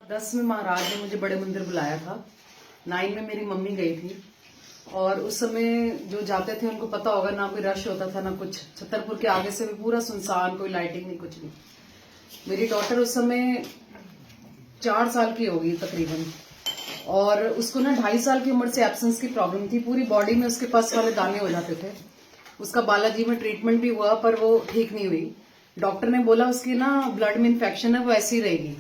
10 में महाराज ने मुझे बड़े मंदिर बुलाया था। 9 में मेरी मम्मी गई थी और उस समय जो जाते थे उनको पता होगा, ना कोई रश होता था ना कुछ। छतरपुर के आगे से भी पूरा सुनसान, कोई लाइटिंग नहीं, कुछ नहीं। मेरी डॉटर उस समय 4 साल की होगी तकरीबन, और उसको ना 2.5 साल की उम्र से एब्सेंस की प्रॉब्लम थी। पूरी बॉडी में उसके पस वाले दाने हो जाते थे। उसका बालाजी में ट्रीटमेंट भी हुआ पर वो ठीक नहीं हुई। डॉक्टर ने बोला उसकी ना ब्लड में इन्फेक्शन है, वो ऐसी रहेगी।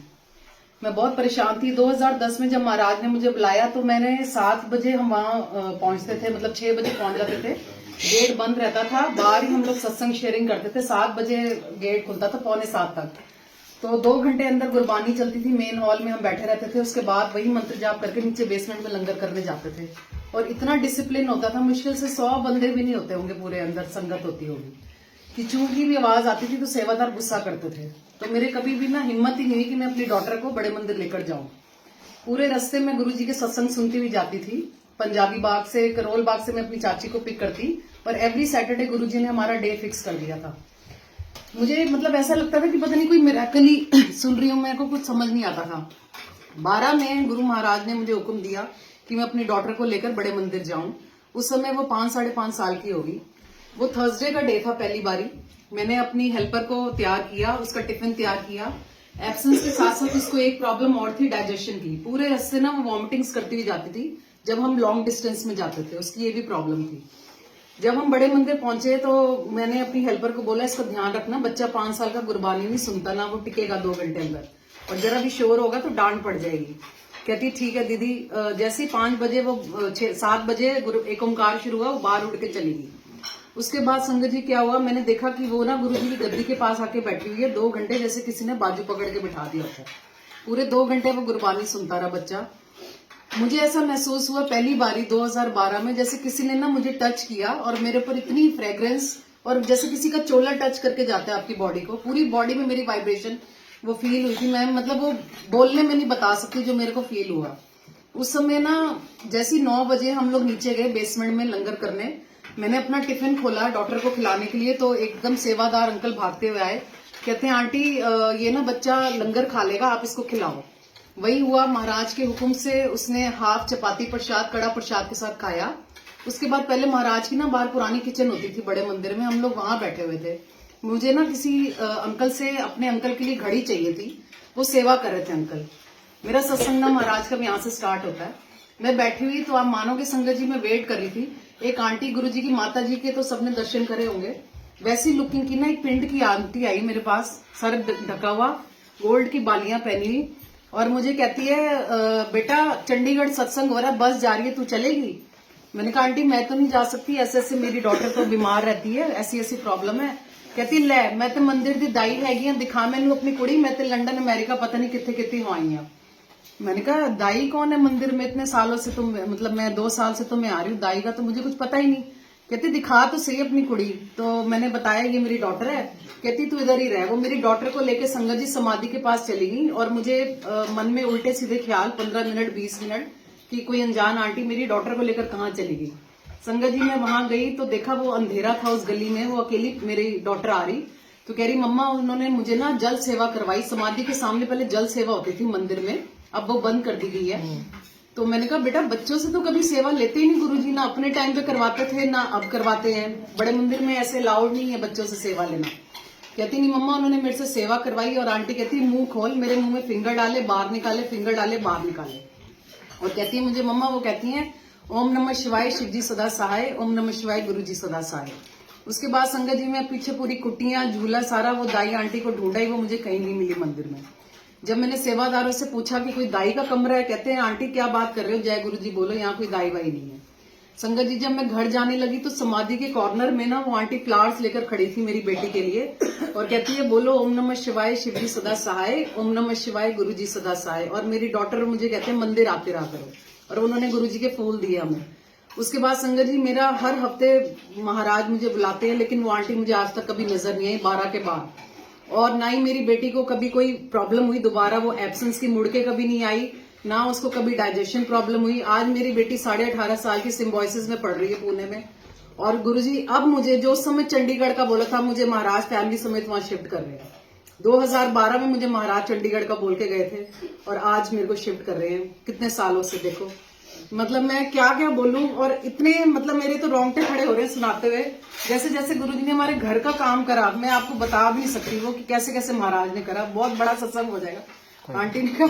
मैं बहुत परेशान थी। 2010 में जब महाराज ने मुझे बुलाया तो मैंने 7 बजे हम वहां पहुंचते थे, मतलब 6 बजे पहुंच जाते थे। गेट बंद रहता था, बाहर ही हम लोग सत्संग शेयरिंग करते थे। 7 बजे गेट खुलता था, 6:45 तक। तो 2 घंटे अंदर गुरबानी चलती थी, मेन हॉल में हम बैठे रहते थे। उसके बाद वही मंत्र जाप करके नीचे बेसमेंट में लंगर करने जाते थे। और इतना डिसिप्लिन होता था, मुश्किल से 100 बंदे भी नहीं होते होंगे पूरे अंदर, संगत होती होगी कि चूं की भी आवाज आती थी तो सेवादार गुस्सा करते थे। तो मेरे कभी भी ना हिम्मत ही नहीं हुई कि मैं अपनी डॉटर को बड़े मंदिर लेकर जाऊं। पूरे रास्ते में गुरुजी के सत्संग सुनती हुई जाती थी। पंजाबी बाग से, करोल बाग से मैं अपनी चाची को पिक करती, और एवरी सैटरडे गुरुजी ने हमारा डे फिक्स कर दिया था। मुझे मतलब ऐसा लगता था कि पता नहीं कोई मिरेकल ही सुन रही हूं, मेरे को कुछ समझ नहीं आता था। 12 में गुरु महाराज ने मुझे हुक्म दिया कि मैं अपनी डॉटर को लेकर बड़े मंदिर जाऊं। उस समय वो 5-5.5 साल की होगी। वो थर्सडे का डे था। पहली बारी मैंने अपनी हेल्पर को तैयार किया, उसका टिफिन तैयार किया। एब्सेंस के साथ साथ उसको एक प्रॉब्लम और थी, डाइजेशन की। पूरे रास्ते ना वो वॉमिटिंग्स करती हुई जाती थी जब हम लॉन्ग डिस्टेंस में जाते थे, उसकी ये भी प्रॉब्लम थी। जब हम बड़े मंदिर पहुंचे तो मैंने अपनी हेल्पर को बोला, इसका ध्यान रखना, बच्चा 5 साल का गुरबानी नहीं सुनता, ना वो टिकेगा 2 घंटे अंदर, और जरा भी शोर होगा तो डांट पड़ जाएगी। कहती ठीक है दीदी। जैसे ही 5 बजे वो 7 बजे एक ओंकार शुरू हुआ, वो बाहर उठ के चली गई। उसके बाद संगत जी क्या हुआ, मैंने देखा कि वो ना गुरुजी की गद्दी के पास आके बैठी हुई है 2 घंटे, जैसे किसी ने बाजू पकड़ के बिठा दिया था। पूरे 2 घंटे वो गुरबानी सुनता रहा बच्चा। मुझे ऐसा महसूस हुआ पहली बारी 2012 में, जैसे किसी ने ना मुझे टच किया और मेरे ऊपर इतनी फ्रेग्रेंस, और जैसे किसी का चोला टच करके जाता है आपकी बॉडी को, पूरी बॉडी में मेरी वाइब्रेशन वो फील हुई थी। मैं मतलब वो बोलने में नहीं बता सकती जो मेरे को फील हुआ उस समय ना। जैसे 9 बजे हम लोग नीचे गए बेसमेंट में लंगर करने। मैंने अपना टिफिन खोला डॉक्टर को खिलाने के लिए, तो एकदम सेवादार अंकल भागते हुए आए। कहते हैं आंटी ये ना बच्चा लंगर खा लेगा, आप इसको खिलाओ। वही हुआ। महाराज के हुक्म से उसने हाफ चपाती प्रसाद, कड़ा प्रसाद के साथ खाया। उसके बाद पहले महाराज की ना बाहर पुरानी किचन होती थी बड़े मंदिर में, हम लोग वहां बैठे हुए थे। मुझे ना किसी अंकल से, अपने अंकल के लिए घड़ी चाहिए थी, वो सेवा कर रहे थे अंकल। मेरा सत्संग ना महाराज का यहाँ से स्टार्ट होता है। मैं बैठी हुई, तो आप मानोगे संगत जी, मैं वेट कर रही थी। एक आंटी, गुरुजी की माता जी के तो सबने दर्शन करे होंगे, वैसी लुकिंग की ना एक पिंड की आंटी आई मेरे पास, सर ढका हुआ, गोल्ड की बालियां पहनी हुई, और मुझे कहती है बेटा चंडीगढ़ सत्संग हो रहा है, बस जा रही है, तू चलेगी? मैंने कहा आंटी मैं तो नहीं जा सकती, ऐसे ऐसे मेरी डॉटर तो बीमार रहती है, ऐसी ऐसी प्रॉब्लम है। कहती ले मैं तो मंदिर दी दाई हैगी, दिखा मैनू अपनी कुड़ी, मैं तो लंदन अमेरिका पता नहीं कितने कितने हो आई हूं। मैंने कहा दाई कौन है मंदिर में, इतने सालों से तुम, मतलब मैं 2 साल से तो मैं आ रही हूँ, दाई का तो मुझे कुछ पता ही नहीं। कहती दिखा तो सही अपनी कुड़ी। तो मैंने बताया ये मेरी डॉटर है। कहती तू इधर ही रह। वो मेरी डॉटर को लेके संगत जी समाधि के पास चली गई, और मुझे मन में उल्टे सीधे ख्याल 15 मिनट 20 मिनट कि कोई अनजान आंटी मेरी डॉटर को लेकर कहाँ चली गई। संगत जी मैं वहां गई तो देखा वो अंधेरा था उस गली में, वो अकेली मेरी डॉटर आ रही, तो कह रही मम्मा उन्होंने मुझे ना जल सेवा करवाई। समाधि के सामने पहले जल सेवा होती थी मंदिर में, अब वो बंद कर दी गई है। तो मैंने कहा बेटा बच्चों से तो कभी सेवा लेते ही नहीं गुरुजी, ना अपने टाइम पे करवाते थे ना अब करवाते हैं, बड़े मंदिर में ऐसे अलाउड नहीं है बच्चों से सेवा लेना। कहती नहीं मम्मा उन्होंने मेरे से सेवा करवाई। और आंटी कहती मुंह खोल, मेरे मुंह में फिंगर डाले बाहर निकाले, फिंगर डाले बाहर निकाले, और कहती है मुझे मम्मा, वो कहती है ओम नमः शिवाय शिव जी सदा सहाय, ओम नमः शिवाय गुरु जी सदा सहाय। उसके बाद संगत जी में पीछे पूरी कुटियां झूला सारा वो दाई आंटी को ढूंढा ही, वो मुझे कहीं नहीं मिली मंदिर में। जब मैंने सेवादारों से पूछा कि कोई दाई का कमरा है, कहते हैं आंटी क्या बात कर रहे हो, जय गुरु जी बोलो, यहाँ कोई दाई वाई नहीं है। संगत जी जब मैं घर जाने लगी तो समाधि के कॉर्नर में ना वो आंटी फ्लावर्स लेकर खड़ी थी मेरी बेटी के लिए, और कहती है बोलो ओम नमः शिवाय शिव जी सदा सहाय, ओम नमः शिवाय गुरु जी सदा सहाय। और मेरी डॉटर मुझे कहते हैं मंदिर आते रहा करो, और उन्होंने गुरु जी के फूल दिए हमें। उसके बाद संगत जी मेरा हर हफ्ते महाराज मुझे बुलाते हैं, लेकिन वो आंटी मुझे आज तक कभी नजर नहीं आई 12 के बाद, और ना ही मेरी बेटी को कभी कोई प्रॉब्लम हुई दोबारा वो एब्सेंस की मुड़ के कभी नहीं आई, ना उसको कभी डाइजेशन प्रॉब्लम हुई। आज मेरी बेटी 18.5 साल की सिम्बोसिस में पढ़ रही है पुणे में। और गुरुजी अब मुझे जो उस समय चंडीगढ़ का बोला था, मुझे महाराज फैमिली समेत वहां शिफ्ट कर रहे हैं। 2012 में मुझे महाराज चंडीगढ़ का बोल के गए थे और आज मेरे को शिफ्ट कर रहे हैं कितने सालों से। देखो मतलब मैं क्या क्या बोलूं, और इतने मतलब मेरे तो रोंगटे खड़े हो रहे हैं सुनाते हुए। जैसे जैसे गुरुजी ने हमारे घर का काम करा, मैं आपको बता भी नहीं सकती वो कि कैसे कैसे महाराज ने करा। बहुत बड़ा सत्संग हो जाएगा। आंटी ने कहा